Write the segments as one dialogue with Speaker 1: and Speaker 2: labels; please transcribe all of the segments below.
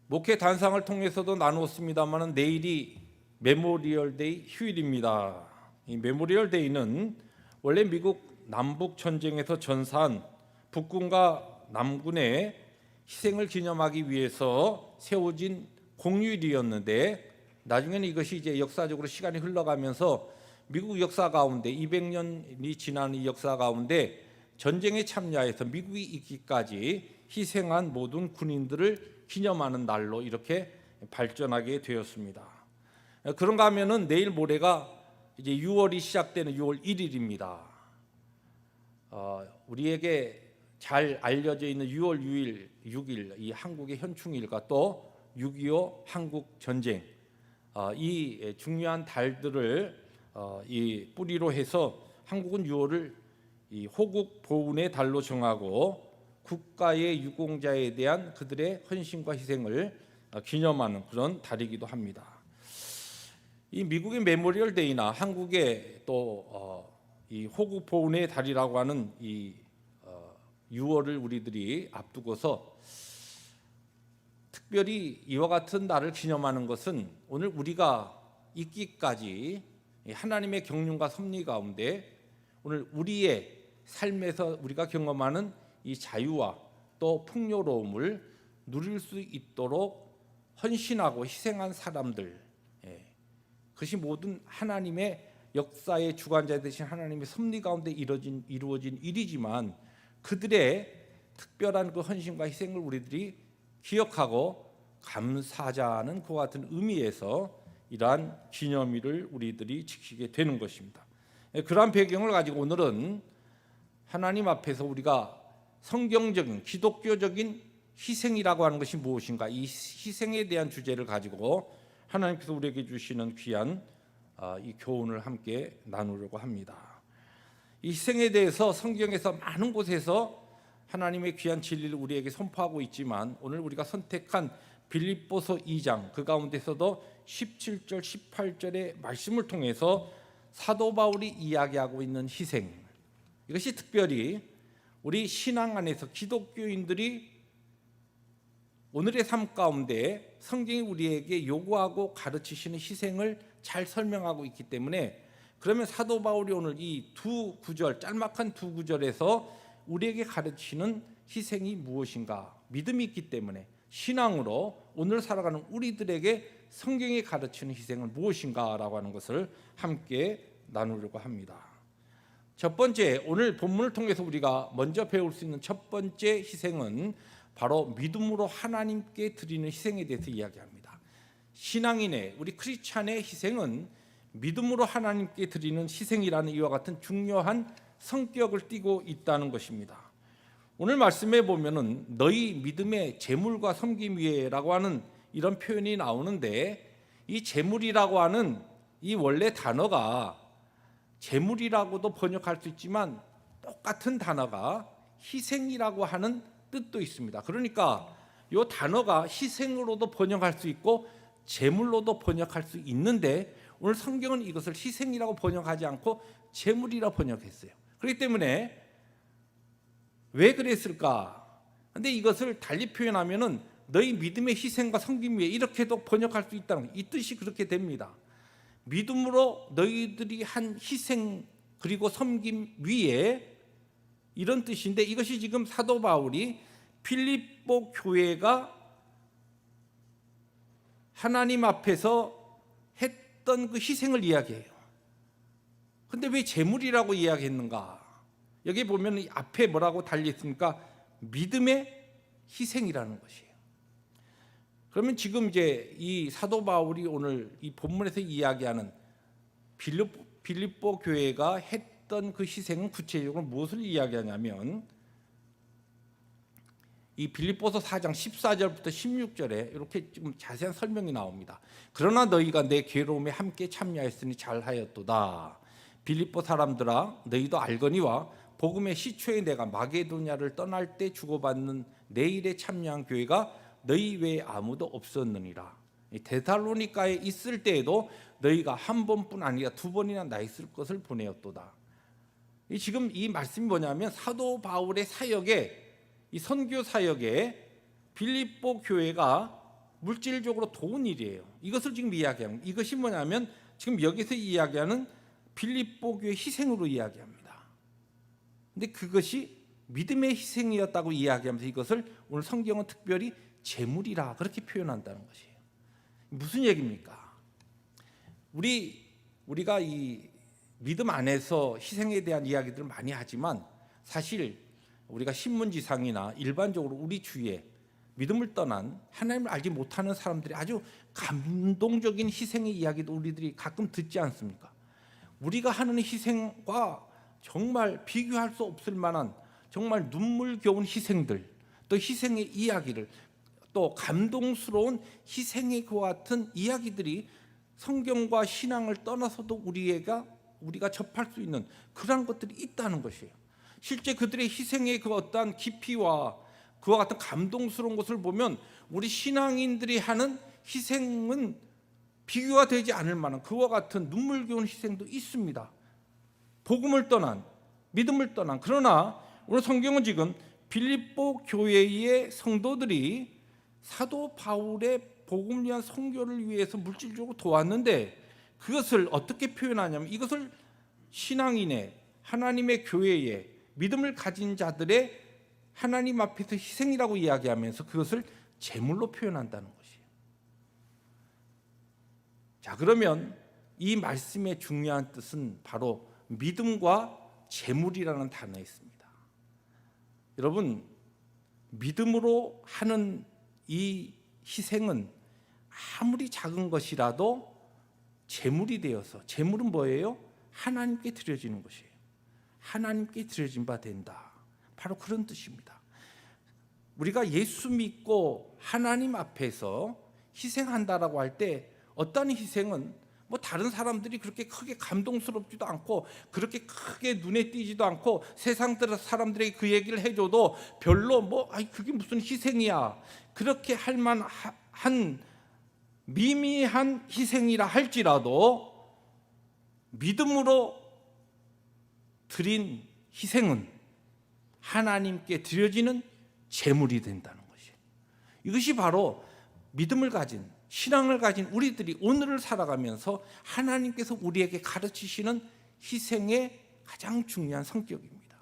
Speaker 1: 목회 단상을 통해서도 나누었습니다만 내일이 메모리얼 데이 휴일입니다. 이 메모리얼 데이는 원래 미국 남북 전쟁에서 전사한 북군과 남군의 희생을 기념하기 위해서 세워진 공휴일이었는데 나중에는 이것이 이제 역사적으로 시간이 흘러가면서 미국 역사 가운데 200년이 지난 이 역사 가운데 전쟁에 참여해서 미국이 있기까지 희생한 모든 군인들을 기념하는 날로 이렇게 발전하게 되었습니다. 그런가 하면은 내일 모레가 이제 6월이 시작되는 6월 1일입니다. 우리에게 잘 알려져 있는 6월 6일 이 한국의 현충일과 또 6.25 한국 전쟁 이 중요한 달들을 이 뿌리로 해서 한국은 6월을 이 호국 보훈의 달로 정하고 국가의 유공자에 대한 그들의 헌신과 희생을 기념하는 그런 달이기도 합니다. 이 미국의 메모리얼 데이나 한국의 또 이 호국 보훈의 달이라고 하는 이 6월을 우리들이 앞두고서 특별히 이와 같은 날을 기념하는 것은 오늘 우리가 있기까지 하나님의 경륜과 섭리 가운데 오늘 우리의 삶에서 우리가 경험하는 이 자유와 또 풍요로움을 누릴 수 있도록 헌신하고 희생한 사람들, 그것이 모든 하나님의 역사의 주관자 되신 하나님의 섭리 가운데 이루어진 일이지만 그들의 특별한 그 헌신과 희생을 우리들이 기억하고 감사하자는 그와 같은 의미에서 이러한 기념일을 우리들이 지키게 되는 것입니다. 그러한 배경을 가지고 오늘은 하나님 앞에서 우리가 성경적인 기독교적인 희생이라고 하는 것이 무엇인가, 이 희생에 대한 주제를 가지고 하나님께서 우리에게 주시는 귀한 이 교훈을 함께 나누려고 합니다. 이 희생에 대해서 성경에서 많은 곳에서 하나님의 귀한 진리를 우리에게 선포하고 있지만 오늘 우리가 선택한 빌립보서 2장 그 가운데서도 17절 18절의 말씀을 통해서 사도 바울이 이야기하고 있는 희생, 이것이 특별히 우리 신앙 안에서 기독교인들이 오늘의 삶 가운데 성경이 우리에게 요구하고 가르치시는 희생을 잘 설명하고 있기 때문에, 그러면 사도 바울이 오늘 이 두 구절, 짤막한 두 구절에서 우리에게 가르치는 희생이 무엇인가, 믿음이 있기 때문에 신앙으로 오늘 살아가는 우리들에게 성경이 가르치는 희생은 무엇인가라고 하는 것을 함께 나누려고 합니다. 첫 번째, 오늘 본문을 통해서 우리가 먼저 배울 수 있는 첫 번째 희생은 바로 믿음으로 하나님께 드리는 희생에 대해서 이야기합니다. 신앙인의, 우리 크리스찬의 희생은 믿음으로 하나님께 드리는 희생이라는 이와 같은 중요한 성격을 띠고 있다는 것입니다. 오늘 말씀에 보면은 너희 믿음의 재물과 섬김 위에라고 하는 이런 표현이 나오는데, 이 재물이라고 하는 이 원래 단어가 재물이라고도 번역할 수 있지만 똑같은 단어가 희생이라고 하는 뜻도 있습니다. 그러니까 이 단어가 희생으로도 번역할 수 있고 재물로도 번역할 수 있는데 오늘 성경은 이것을 희생이라고 번역하지 않고 재물이라 번역했어요. 그렇기 때문에 왜 그랬을까? 근데 이것을 달리 표현하면은 너희 믿음의 희생과 섬김 위에 이렇게도 번역할 수 있다는, 이 뜻이 그렇게 됩니다. 믿음으로 너희들이 한 희생 그리고 섬김 위에, 이런 뜻인데 이것이 지금 사도 바울이 빌립보 교회가 하나님 앞에서 했던 그 희생을 이야기해요. 근데 왜 재물이라고 이야기했는가? 여기 보면 앞에 뭐라고 달려있습니까? 믿음의 희생이라는 것이에요. 그러면 지금 이제 이 사도 바울이 오늘 이 본문에서 이야기하는 빌립보 교회가 했던 그 희생은 구체적으로 무엇을 이야기하냐면, 이 빌립보서 4장 14절부터 16절에 이렇게 좀 자세한 설명이 나옵니다. 그러나 너희가 내 괴로움에 함께 참여하였으니 잘하였도다. 빌립보 사람들아, 너희도 알거니와 복음의 시초에 내가 마게도냐를 떠날 때 주고받는 내 일에 참여한 교회가 너희 외에 아무도 없었느니라. 데살로니가에 있을 때에도 너희가 한 번뿐 아니라 두 번이나 나 있을 것을 보내었도다. 지금 이 말씀이 뭐냐면 사도 바울의 사역에, 이 선교 사역에 빌립보 교회가 물질적으로 도운 일이에요. 이것을 지금 이야기합니다. 이것이 뭐냐면 지금 여기서 이야기하는 빌립보 교회 희생으로 이야기합니다. 근데 그것이 믿음의 희생이었다고 이야기하면서 이것을 오늘 성경은 특별히 제물이라 그렇게 표현한다는 것이에요. 무슨 얘기입니까? 우리가 이 믿음 안에서 희생에 대한 이야기들을 많이 하지만 사실 우리가 신문지상이나 일반적으로 우리 주위에 믿음을 떠난 하나님을 알지 못하는 사람들이 아주 감동적인 희생의 이야기도 우리들이 가끔 듣지 않습니까? 우리가 하는 희생과 정말 비교할 수 없을 만한 정말 눈물겨운 희생들, 또 희생의 이야기를, 또 감동스러운 희생의 그와 같은 이야기들이 성경과 신앙을 떠나서도 우리가 접할 수 있는 그런 것들이 있다는 것이에요. 실제 그들의 희생의 그 어떠한 깊이와 그와 같은 감동스러운 것을 보면 우리 신앙인들이 하는 희생은 비교가 되지 않을 만한 그와 같은 눈물겨운 희생도 있습니다. 복음을 떠난, 믿음을 떠난. 그러나 오늘 성경은 지금 빌립보 교회의 성도들이 사도 바울의 복음을 위한 선교를 위해서 물질적으로 도왔는데 그것을 어떻게 표현하냐면 이것을 신앙인의 하나님의 교회의 믿음을 가진 자들의 하나님 앞에서 희생이라고 이야기하면서 그것을 제물로 표현한다는 것이에요. 자, 그러면 이 말씀의 중요한 뜻은 바로 믿음과 제물이라는 단어에 있습니다. 여러분, 믿음으로 하는 이 희생은 아무리 작은 것이라도 제물이 되어서, 제물은 뭐예요? 하나님께 드려지는 것이에요. 하나님께 드려진 바 된다. 바로 그런 뜻입니다. 우리가 예수 믿고 하나님 앞에서 희생한다라고 할 때 어떤 희생은 뭐 다른 사람들이 그렇게 크게 감동스럽지도 않고 그렇게 크게 눈에 띄지도 않고 세상 사람들에게 그 얘기를 해줘도 별로 그게 무슨 희생이야 그렇게 할 만한 미미한 희생이라 할지라도 믿음으로 드린 희생은 하나님께 드려지는 제물이 된다는 것이에요. 이것이 바로 믿음을 가진, 신앙을 가진 우리들이 오늘을 살아가면서 하나님께서 우리에게 가르치시는 희생의 가장 중요한 성격입니다.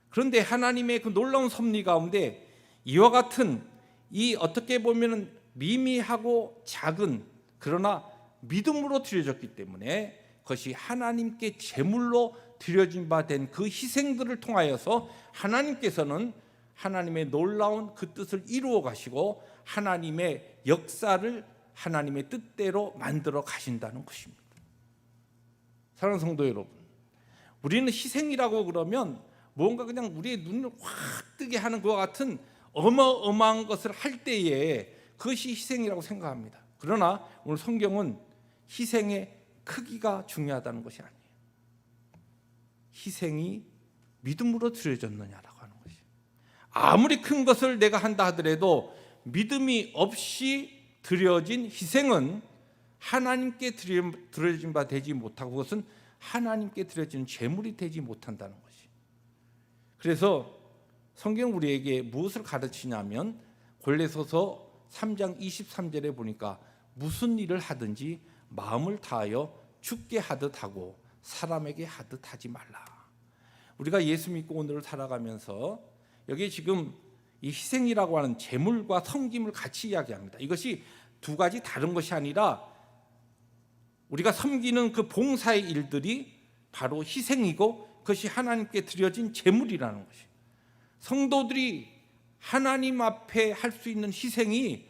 Speaker 1: 그런데 하나님의 그 놀라운 섭리 가운데 이와 같은 이 어떻게 보면 미미하고 작은 그러나 믿음으로 드려졌기 때문에 그것이 하나님께 제물로 드려진 바 된 그 희생들을 통하여서 하나님께서는 하나님의 놀라운 그 뜻을 이루어 가시고 하나님의 역사를 하나님의 뜻대로 만들어 가신다는 것입니다. 사랑하는 성도 여러분, 우리는 희생이라고 그러면 뭔가 그냥 우리의 눈을 확 뜨게 하는 것과 같은 어마어마한 것을 할 때에 그것이 희생이라고 생각합니다. 그러나 오늘 성경은 희생의 크기가 중요하다는 것이 아니에요. 희생이 믿음으로 드려졌느냐라고 하는 것이에요. 아무리 큰 것을 내가 한다 하더라도 믿음이 없이 드려진 희생은 하나님께 드려진 바 되지 못하고 그것은 하나님께 드려지는 제물이 되지 못한다는 것이에요. 그래서 성경 우리에게 무엇을 가르치냐면 골로새서 3장 23절에 보니까 무슨 일을 하든지 마음을 다하여 주께 하듯 하고 사람에게 하듯 하지 말라. 우리가 예수 믿고 오늘을 살아가면서 여기 지금 이 희생이라고 하는 제물과 섬김을 같이 이야기합니다. 이것이 두 가지 다른 것이 아니라 우리가 섬기는 그 봉사의 일들이 바로 희생이고 그것이 하나님께 드려진 제물이라는 것이에요. 성도들이 하나님 앞에 할 수 있는 희생이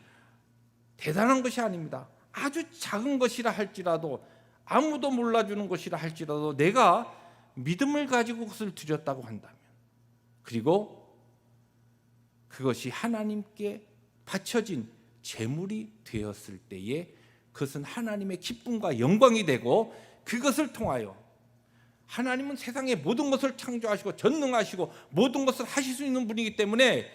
Speaker 1: 대단한 것이 아닙니다. 아주 작은 것이라 할지라도 아무도 몰라주는 것이라 할지라도 내가 믿음을 가지고 그것을 드렸다고 한다면 그리고 그것이 하나님께 바쳐진 제물이 되었을 때에 그것은 하나님의 기쁨과 영광이 되고 그것을 통하여 하나님은 세상의 모든 것을 창조하시고 전능하시고 모든 것을 하실 수 있는 분이기 때문에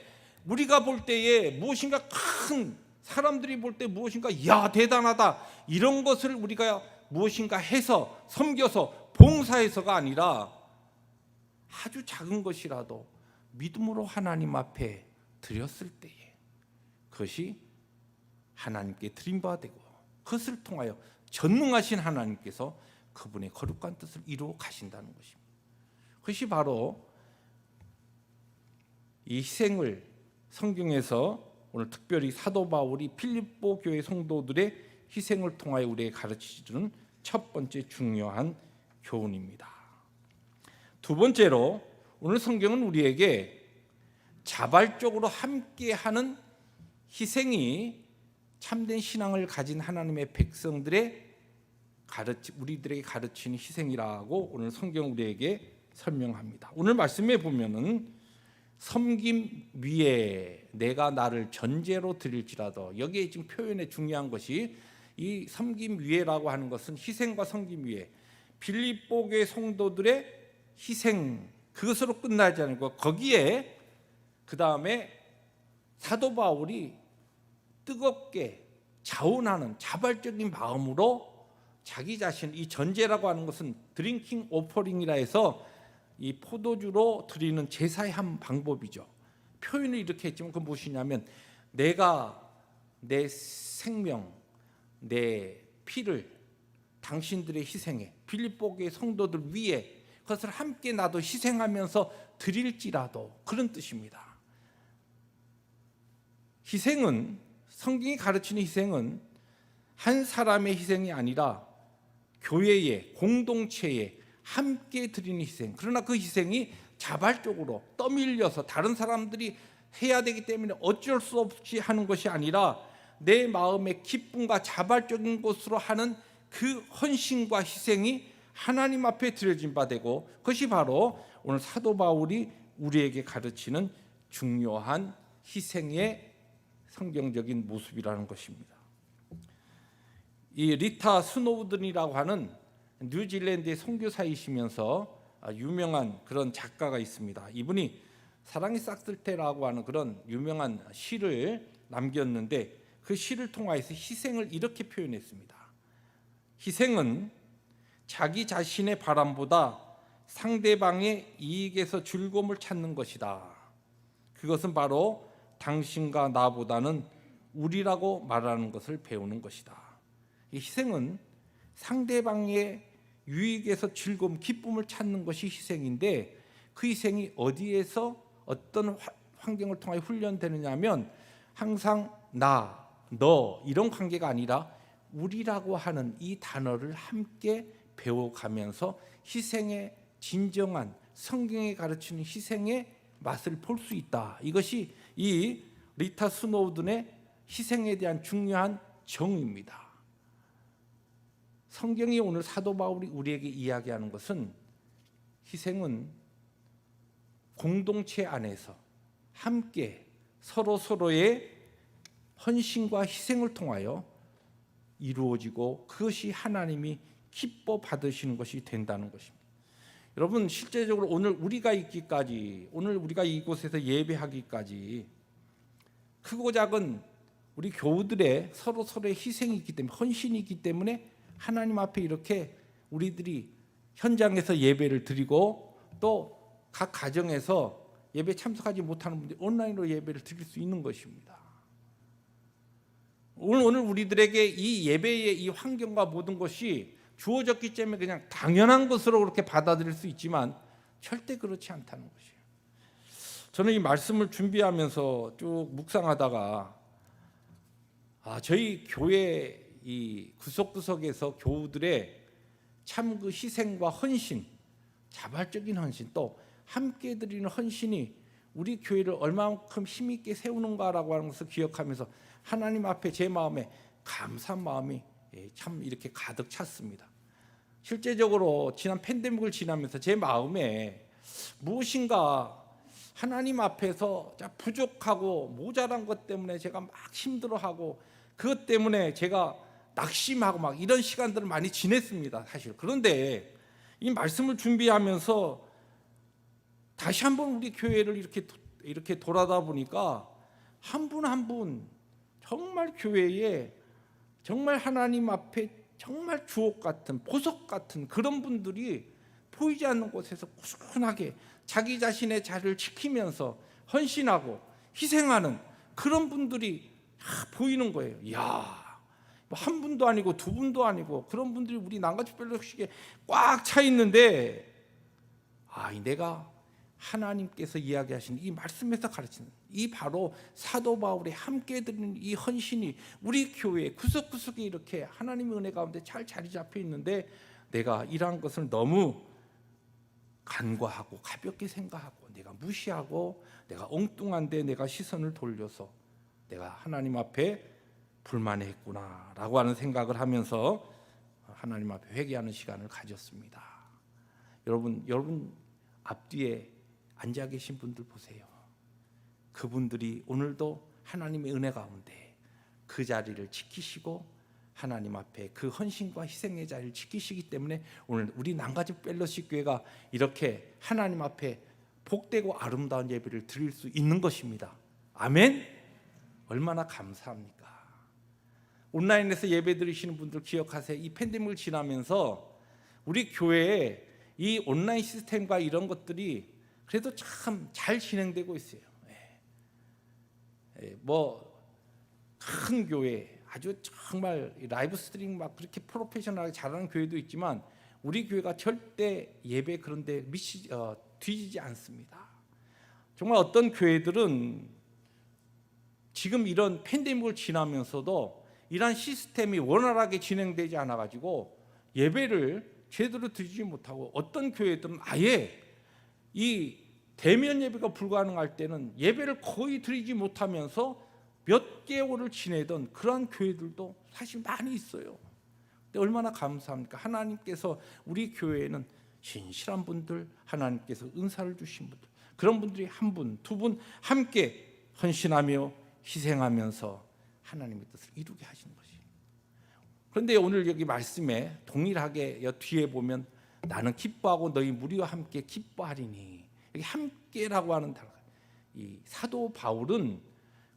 Speaker 1: 우리가 볼 때에 무엇인가 큰 사람들이 볼 때 무엇인가 야 대단하다 이런 것을 우리가 무엇인가 해서 섬겨서 봉사해서가 아니라 아주 작은 것이라도 믿음으로 하나님 앞에 드렸을 때에 그것이 하나님께 드린 바 되고, 그것을 통하여 전능하신 하나님께서 그분의 거룩한 뜻을 이루어 가신다는 것입니다. 그것이 바로 이 희생을 성경에서 오늘 특별히 사도 바울이 필립보 교회 성도들의 희생을 통하여 우리에게 가르치시는 첫 번째 중요한 교훈입니다. 두 번째로 오늘 성경은 우리에게 자발적으로 함께하는 희생이 참된 신앙을 가진 하나님의 백성들의 우리들에게 가르치는 희생이라고 오늘 성경 우리에게 설명합니다. 오늘 말씀에 보면은 섬김 위에 내가 나를 전제로 드릴지라도, 여기에 지금 표현에 중요한 것이 이 섬김 위에라고 하는 것은 희생과 섬김 위에, 빌립보 교회 성도들의 희생, 그것으로 끝나지 않고 거기에 그 다음에 사도 바울이 뜨겁게 자원하는 자발적인 마음으로 자기 자신, 이 전제라고 하는 것은 드링킹 오퍼링이라 해서 이 포도주로 드리는 제사의 한 방법이죠. 표현을 이렇게 했지만 그건 무엇이냐면, 내가 내 생명, 내 피를 당신들의 희생에, 빌립보 교회 성도들 위에 그것을 함께 나도 희생하면서 드릴지라도, 그런 뜻입니다. 희생은, 성경이 가르치는 희생은 한 사람의 희생이 아니라 교회의, 공동체의 함께 드리는 희생. 그러나 그 희생이 자발적으로 떠밀려서 다른 사람들이 해야 되기 때문에 어쩔 수 없이 하는 것이 아니라 내 마음의 기쁨과 자발적인 것으로 하는 그 헌신과 희생이 하나님 앞에 드려진 바 되고, 그것이 바로 오늘 사도 바울이 우리에게 가르치는 중요한 희생의 성경적인 모습이라는 것입니다. 이 리타 스노우든이라고 하는 뉴질랜드의 선교사이시면서 유명한 그런 작가가 있습니다. 이분이 사랑이 싹쓸 때라고 하는 그런 유명한 시를 남겼는데, 그 시를 통하여서 희생을 이렇게 표현했습니다. 희생은 자기 자신의 바람보다 상대방의 이익에서 즐거움을 찾는 것이다. 그것은 바로 당신과 나보다는 우리라고 말하는 것을 배우는 것이다. 이 희생은 상대방의 유익에서 즐거움, 기쁨을 찾는 것이 희생인데, 그 희생이 어디에서 어떤 환경을 통해 훈련되느냐 하면 항상 나, 너 이런 관계가 아니라 우리라고 하는 이 단어를 함께 배워가면서 희생의 진정한, 성경에 가르치는 희생의 맛을 볼 수 있다. 이것이 이 리타 스노우든의 희생에 대한 중요한 정의입니다. 성경이 오늘 사도 바울이 우리에게 이야기하는 것은, 희생은 공동체 안에서 함께 서로의 헌신과 희생을 통하여 이루어지고, 그것이 하나님이 기뻐 받으시는 것이 된다는 것입니다. 여러분, 실제적으로 오늘 우리가 있기까지, 오늘 우리가 이곳에서 예배하기까지 크고 작은 우리 교우들의 서로의 희생이 있기 때문에, 헌신이 있기 때문에 하나님 앞에 이렇게 우리들이 현장에서 예배를 드리고, 또 각 가정에서 예배 참석하지 못하는 분들이 온라인으로 예배를 드릴 수 있는 것입니다. 오늘 우리들에게 이 예배의 이 환경과 모든 것이 주어졌기 때문에 그냥 당연한 것으로 그렇게 받아들일 수 있지만 절대 그렇지 않다는 것이에요. 저는 이 말씀을 준비하면서 쭉 묵상하다가 저희 교회 이 구석구석에서 교우들의 참 그 희생과 헌신, 자발적인 헌신, 또 함께 드리는 헌신이 우리 교회를 얼마만큼 힘있게 세우는가라고 하는 것을 기억하면서 하나님 앞에 제 마음에 감사한 마음이 참 이렇게 가득 찼습니다. 실제적으로 지난 팬데믹을 지나면서 제 마음에 무엇인가 하나님 앞에서 부족하고 모자란 것 때문에 제가 막 힘들어하고, 그것 때문에 제가 낙심하고 막 이런 시간들을 많이 지냈습니다, 사실. 그런데 이 말씀을 준비하면서 다시 한번 우리 교회를 이렇게 돌아다 보니까 한 분 한 분 정말 교회에 정말 하나님 앞에 정말 주옥 같은, 보석 같은 그런 분들이 보이지 않는 곳에서 꾸준하게 자기 자신의 자리를 지키면서 헌신하고 희생하는 그런 분들이 보이는 거예요. 이야, 한 분도 아니고 두 분도 아니고 그런 분들이 우리 난가지 펠로십에 꽉 차 있는데, 내가 하나님께서 이야기하신 이 말씀에서 가르치는 이 바로 사도 바울이 함께 드리는 이 헌신이 우리 교회 구석구석에 이렇게 하나님의 은혜 가운데 잘 자리 잡혀 있는데, 내가 이러한 것을 너무 간과하고 가볍게 생각하고 내가 무시하고 내가 엉뚱한데 내가 시선을 돌려서 내가 하나님 앞에 불만했구나라고 하는 생각을 하면서 하나님 앞에 회개하는 시간을 가졌습니다. 여러분 앞뒤에 앉아 계신 분들 보세요. 그분들이 오늘도 하나님의 은혜 가운데 그 자리를 지키시고 하나님 앞에 그 헌신과 희생의 자리를 지키시기 때문에 오늘 우리 난가지 펠로십 교회가 이렇게 하나님 앞에 복되고 아름다운 예배를 드릴 수 있는 것입니다. 아멘. 얼마나 감사합니까? 온라인에서 예배 드리시는 분들 기억하세요. 이 팬데믹을 지나면서 우리 교회에 이 온라인 시스템과 이런 것들이 그래도 참 잘 진행되고 있어요. 큰 교회 아주 정말 라이브 스트리밍 막 그렇게 프로페셔널하게 잘하는 교회도 있지만 우리 교회가 절대 예배 그런데 뒤지지 않습니다. 정말 어떤 교회들은 지금 이런 팬데믹을 지나면서도 이러한 시스템이 원활하게 진행되지 않아 가지고 예배를 제대로 드리지 못하고, 어떤 교회들은 아예 이 대면 예배가 불가능할 때는 예배를 거의 드리지 못하면서 몇 개월을 지내던 그러한 교회들도 사실 많이 있어요. 근데 얼마나 감사합니까? 하나님께서 우리 교회에는 신실한 분들, 하나님께서 은사를 주신 분들, 그런 분들이 한 분, 두 분 함께 헌신하며 희생하면서 하나님의 뜻을 이루게 하시는 것이. 그런데 오늘 여기 말씀에 동일하게 뒤에 보면 나는 기뻐하고 너희 무리와 함께 기뻐하리니, 여기 함께라고 하는 단어, 이 사도 바울은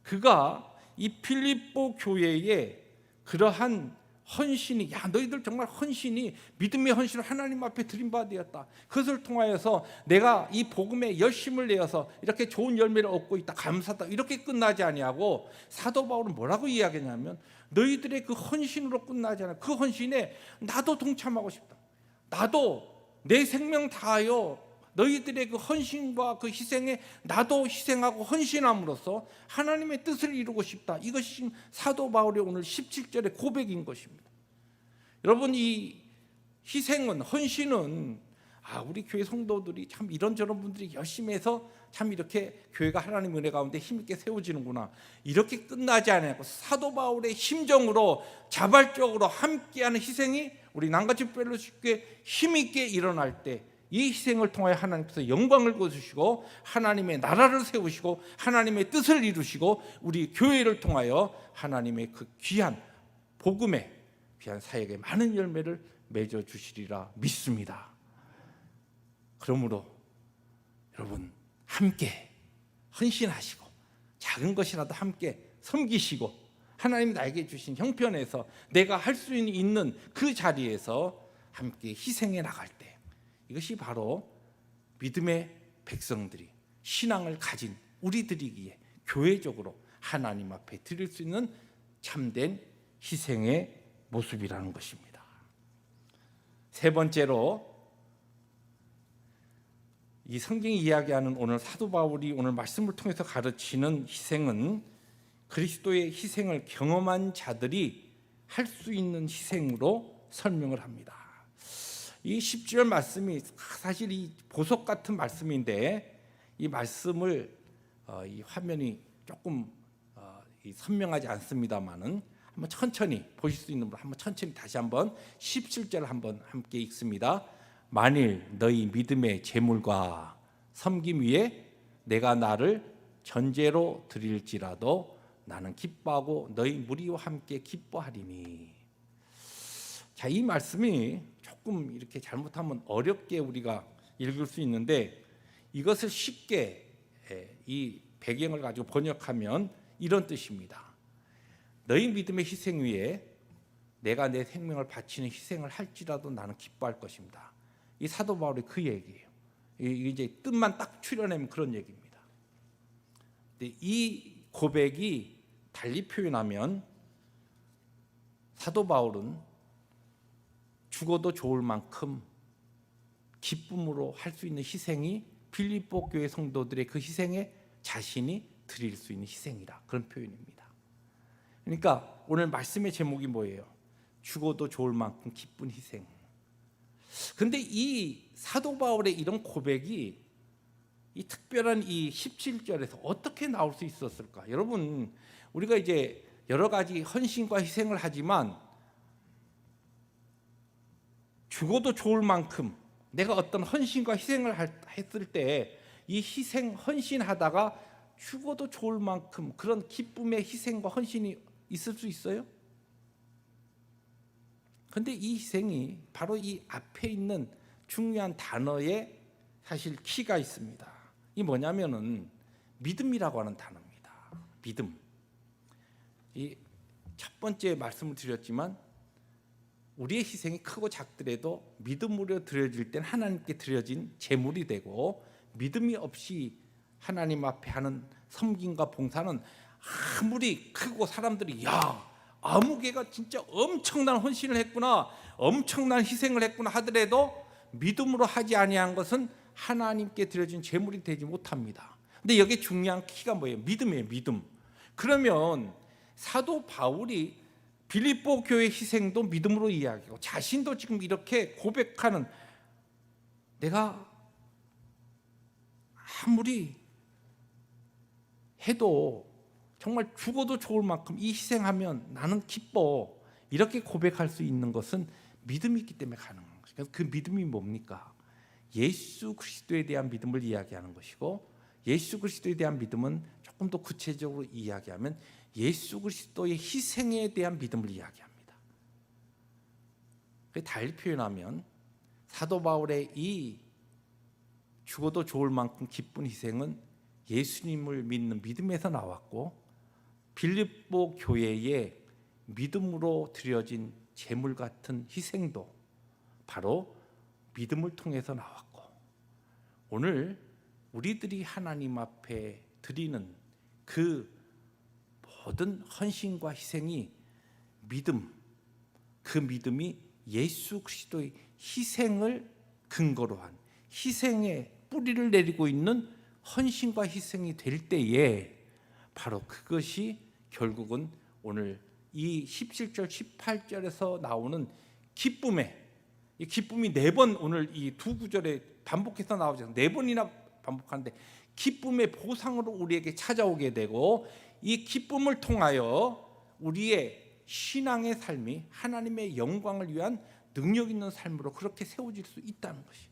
Speaker 1: 그가 이 필립보 교회에 그러한 헌신이, 너희들 정말 헌신이 믿음의 헌신을 하나님 앞에 드린 바 되었다. 그것을 통하여서 내가 이 복음에 열심을 내어서 이렇게 좋은 열매를 얻고 있다. 감사다. 이렇게 끝나지 아니하고 사도 바울은 뭐라고 이야기하냐면 너희들의 그 헌신으로 끝나지 않아. 그 헌신에 나도 동참하고 싶다. 나도 내 생명 다하여 너희들의 그 헌신과 그 희생에 나도 희생하고 헌신함으로써 하나님의 뜻을 이루고 싶다. 이것이 지금 사도 바울의 오늘 17절의 고백인 것입니다. 여러분, 이 희생은, 헌신은 우리 교회 성도들이 참 이런저런 분들이 열심히 해서 참 이렇게 교회가 하나님의 은혜 가운데 힘있게 세워지는구나, 이렇게 끝나지 않고 사도 바울의 심정으로 자발적으로 함께하는 희생이 우리 난가지 펠로십 교회 힘있게 일어날 때 이 희생을 통하여 하나님께서 영광을 거두시고 하나님의 나라를 세우시고 하나님의 뜻을 이루시고 우리 교회를 통하여 하나님의 그 귀한 복음의 귀한 사역에 많은 열매를 맺어 주시리라 믿습니다. 그러므로 여러분 함께 헌신하시고 작은 것이라도 함께 섬기시고 하나님이 나에게 주신 형편에서 내가 할 수 있는 그 자리에서 함께 희생해 나갈 때, 이것이 바로 믿음의 백성들이, 신앙을 가진 우리들이기에 교회적으로 하나님 앞에 드릴 수 있는 참된 희생의 모습이라는 것입니다. 세 번째로, 이 성경이 이야기하는 오늘 사도 바울이 오늘 말씀을 통해서 가르치는 희생은 그리스도의 희생을 경험한 자들이 할 수 있는 희생으로 설명을 합니다. 이 10절 말씀이 사실 이 보석 같은 말씀인데, 이 말씀을 이 화면이 조금 선명하지 않습니다만은 한번 천천히 보실 수 있는 분 한번 천천히 다시 한번 17절 한번 함께 읽습니다. 만일 너희 믿음의 제물과 섬김 위에 내가 나를 전제로 드릴지라도 나는 기뻐하고 너희 무리와 함께 기뻐하리니. 자, 이 말씀이 조금 이렇게 잘못하면 어렵게 우리가 읽을 수 있는데, 이것을 쉽게 이 배경을 가지고 번역하면 이런 뜻입니다. 너희 믿음의 희생 위에 내가 내 생명을 바치는 희생을 할지라도 나는 기뻐할 것입니다. 이 사도 바울의 그 얘기예요. 이제 뜻만 딱 추려내면 그런 얘기입니다. 근데 이 고백이 달리 표현하면 사도 바울은 죽어도 좋을 만큼 기쁨으로 할 수 있는 희생이 빌립보 교회 성도들의 그 희생에 자신이 드릴 수 있는 희생이라, 그런 표현입니다. 그러니까 오늘 말씀의 제목이 뭐예요? 죽어도 좋을 만큼 기쁜 희생. 근데 이 사도 바울의 이런 고백이 이 특별한 이 17절에서 어떻게 나올 수 있었을까? 여러분, 우리가 이제 여러 가지 헌신과 희생을 하지만 죽어도 좋을 만큼 내가 어떤 헌신과 희생을 했을 때 이 희생, 헌신하다가 죽어도 좋을 만큼 그런 기쁨의 희생과 헌신이 있을 수 있어요? 근데 이 희생이 바로 이 앞에 있는 중요한 단어에 사실 키가 있습니다. 이 뭐냐면은 믿음이라고 하는 단어입니다. 믿음. 이 첫 번째 말씀을 드렸지만 우리의 희생이 크고 작더라도 믿음으로 드려질 땐 하나님께 드려진 제물이 되고, 믿음이 없이 하나님 앞에 하는 섬김과 봉사는 아무리 크고 사람들이 야, 아무개가 진짜 엄청난 헌신을 했구나, 엄청난 희생을 했구나 하더라도 믿음으로 하지 아니한 것은 하나님께 드려진 제물이 되지 못합니다. 근데 여기 중요한 키가 뭐예요? 믿음이에요. 믿음. 그러면 사도 바울이 빌립보 교회 희생도 믿음으로 이야기하고 자신도 지금 이렇게 고백하는, 내가 아무리 해도 정말 죽어도 좋을 만큼 이 희생하면 나는 기뻐, 이렇게 고백할 수 있는 것은 믿음이 있기 때문에 가능한 것이죠. 그래서 그 믿음이 뭡니까? 예수 그리스도에 대한 믿음을 이야기하는 것이고, 예수 그리스도에 대한 믿음은 조금 더 구체적으로 이야기하면 예수 그리스도의 희생에 대한 믿음을 이야기합니다. 달리 표현하면 사도 바울의 이 죽어도 좋을 만큼 기쁜 희생은 예수님을 믿는 믿음에서 나왔고, 빌립보 교회의 믿음으로 드려진 제물 같은 희생도 바로 믿음을 통해서 나왔고, 오늘 우리들이 하나님 앞에 드리는 그 모든 헌신과 희생이 믿음, 그 믿음이 예수 그리스도의 희생을 근거로 한 희생의 뿌리를 내리고 있는 헌신과 희생이 될 때에 바로 그것이 결국은 오늘 이 17절 18절에서 나오는 기쁨의, 이 기쁨이 4번 오늘 이 두 구절에 반복해서 나오죠. 4번이나 반복하는데 기쁨의 보상으로 우리에게 찾아오게 되고, 이 기쁨을 통하여 우리의 신앙의 삶이 하나님의 영광을 위한 능력 있는 삶으로 그렇게 세워질 수 있다는 것이,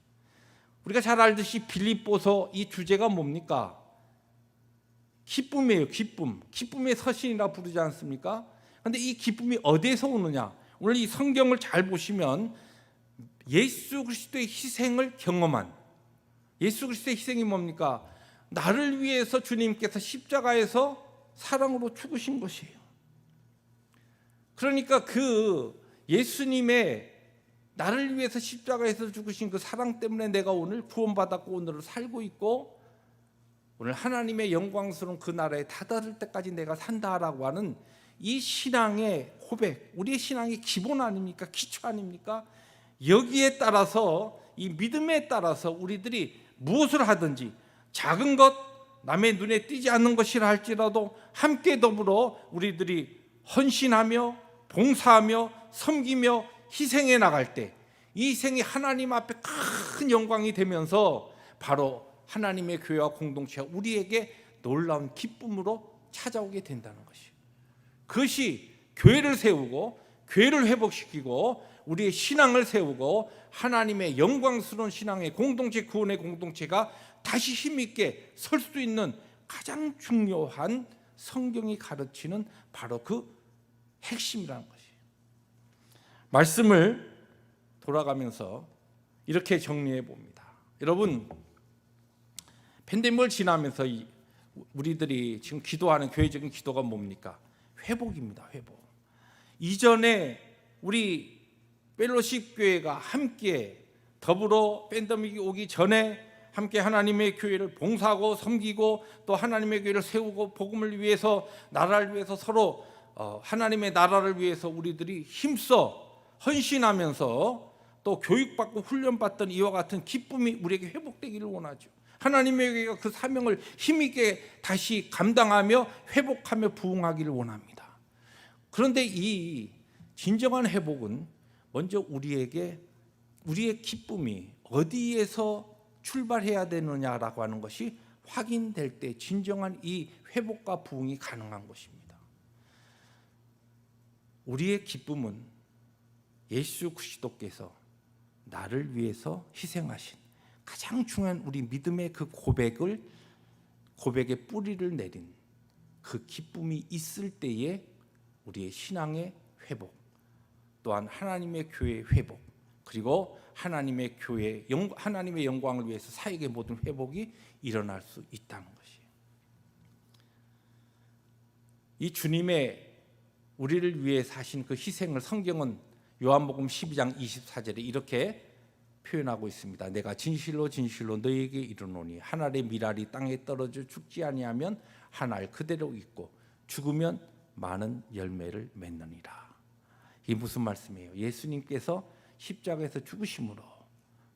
Speaker 1: 우리가 잘 알듯이 빌립보서 이 주제가 뭡니까? 기쁨이에요. 기쁨. 기쁨의 서신이라 부르지 않습니까? 그런데 이 기쁨이 어디에서 오느냐? 오늘 이 성경을 잘 보시면 예수 그리스도의 희생을 경험한, 예수 그리스도의 희생이 뭡니까? 나를 위해서 주님께서 십자가에서 사랑으로 죽으신 것이에요. 그러니까 그 예수님의 나를 위해서 십자가에서 죽으신 그 사랑 때문에 내가 오늘 구원받았고 오늘을 살고 있고, 오늘 하나님의 영광스러운 그 나라에 다다를 때까지 내가 산다라고 하는 이 신앙의 고백, 우리의 신앙의 기본 아닙니까? 기초 아닙니까? 여기에 따라서, 이 믿음에 따라서 우리들이 무엇을 하든지 작은 것, 남의 눈에 띄지 않는 것이라 할지라도 함께 더불어 우리들이 헌신하며 봉사하며 섬기며 희생해 나갈 때 이 희생이 하나님 앞에 큰 영광이 되면서 바로 하나님의 교회와 공동체가 우리에게 놀라운 기쁨으로 찾아오게 된다는 것이에요. 그것이 교회를 세우고 교회를 회복시키고 우리의 신앙을 세우고 하나님의 영광스러운 신앙의 공동체, 구원의 공동체가 다시 힘있게 설 수 있는 가장 중요한 성경이 가르치는 바로 그 핵심이라는 것이에요. 말씀을 돌아가면서 이렇게 정리해 봅니다. 여러분, 팬데믹을 지나면서 우리들이 지금 기도하는 교회적인 기도가 뭡니까? 회복입니다. 회복. 이전에 우리 펠로십 교회가 함께 더불어 팬데믹이 오기 전에 함께 하나님의 교회를 봉사하고 섬기고 또 하나님의 교회를 세우고 복음을 위해서 나라를 위해서 서로 하나님의 나라를 위해서 우리들이 힘써 헌신하면서 또 교육받고 훈련받던 이와 같은 기쁨이 우리에게 회복되기를 원하죠. 하나님의 교회가 그 사명을 힘있게 다시 감당하며 회복하며 부흥하기를 원합니다. 그런데 이 진정한 회복은 먼저 우리에게 우리의 기쁨이 어디에서 출발해야 되느냐라고 하는 것이 확인될 때 진정한 이 회복과 부흥이 가능한 것입니다. 우리의 기쁨은 예수 그리스도께서 나를 위해서 희생하신 가장 중요한 우리 믿음의 그 고백의 뿌리를 내린 그 기쁨이 있을 때에 우리의 신앙의 회복, 또한 하나님의 교회의 회복, 그리고 하나님의 교회, 하나님의 영광을 위해서 사역의 모든 회복이 일어날 수 있다는 것이에요. 이 주님의 우리를 위해 사신 그 희생을 성경은 요한복음 12장 24절에 이렇게 표현하고 있습니다. 내가 진실로 진실로 너희에게 이르노니 한 알의 밀알이 땅에 떨어져 죽지 아니하면 한 알 그대로 있고 죽으면 많은 열매를 맺느니라. 이게 무슨 말씀이에요? 예수님께서 십자가에서 죽으심으로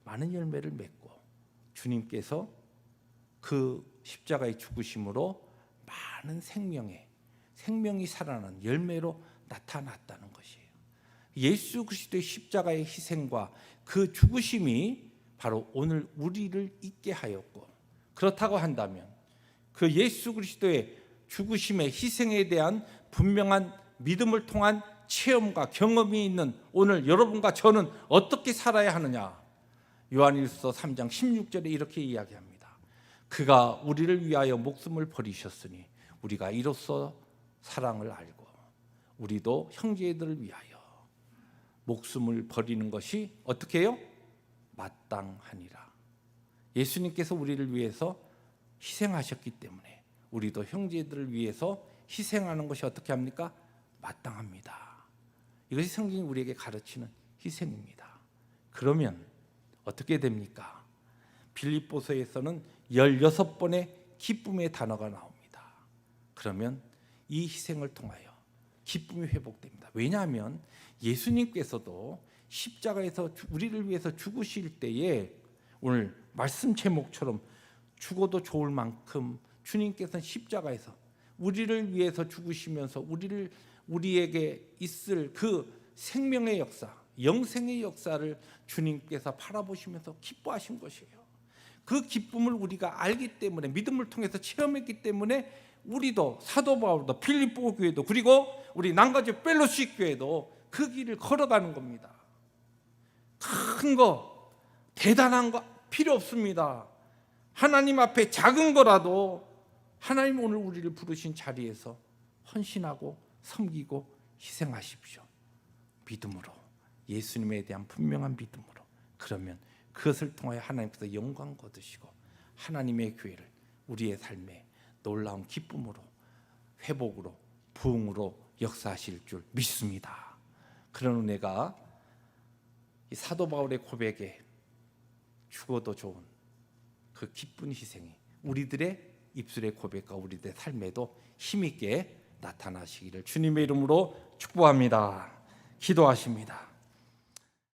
Speaker 1: 많은 열매를 맺고 주님께서 그 십자가의 죽으심으로 많은 생명이 살아나는 열매로 나타났다는 것이에요. 예수 그리스도의 십자가의 희생과 그 죽으심이 바로 오늘 우리를 있게 하였고, 그렇다고 한다면 그 예수 그리스도의 죽으심의 희생에 대한 분명한 믿음을 통한 체험과 경험이 있는 오늘 여러분과 저는 어떻게 살아야 하느냐? 요한일서 3장 16절에 이렇게 이야기합니다. 그가 우리를 위하여 목숨을 버리셨으니 우리가 이로써 사랑을 알고 우리도 형제들을 위하여 목숨을 버리는 것이 어떻게 해요? 마땅하니라. 예수님께서 우리를 위해서 희생하셨기 때문에 우리도 형제들을 위해서 희생하는 것이 어떻게 합니까? 마땅합니다. 이것이 성경이 우리에게 가르치는 희생입니다. 그러면 어떻게 됩니까? 빌립보서에서는 16번의 기쁨의 단어가 나옵니다. 그러면 이 희생을 통하여 기쁨이 회복됩니다. 왜냐하면 예수님께서도 십자가에서 우리를 위해서 죽으실 때에 오늘 말씀 제목처럼 죽어도 좋을 만큼 주님께서는 십자가에서 우리를 위해서 죽으시면서 우리에게 있을 그 생명의 역사, 영생의 역사를 주님께서 바라보시면서 기뻐하신 것이에요. 그 기쁨을 우리가 알기 때문에 믿음을 통해서 체험했기 때문에 우리도 사도 바울도 필립보 교회도 그리고 우리 난가지 펠로시 교회도 그 길을 걸어가는 겁니다. 큰 거, 대단한 거 필요 없습니다. 하나님 앞에 작은 거라도 하나님 오늘 우리를 부르신 자리에서 헌신하고 섬기고 희생하십시오. 믿음으로, 예수님에 대한 분명한 믿음으로. 그러면 그것을 통하여 하나님께서 영광 거두시고 하나님의 교회를 우리의 삶에 놀라운 기쁨으로, 회복으로, 부흥으로 역사하실 줄 믿습니다. 그런 은혜가 이 사도 바울의 고백에 죽어도 좋은 그 기쁜 희생이 우리들의 입술의 고백과 우리들의 삶에도 힘있게 나타나시기를 주님의 이름으로 축복합니다. 기도하십니다.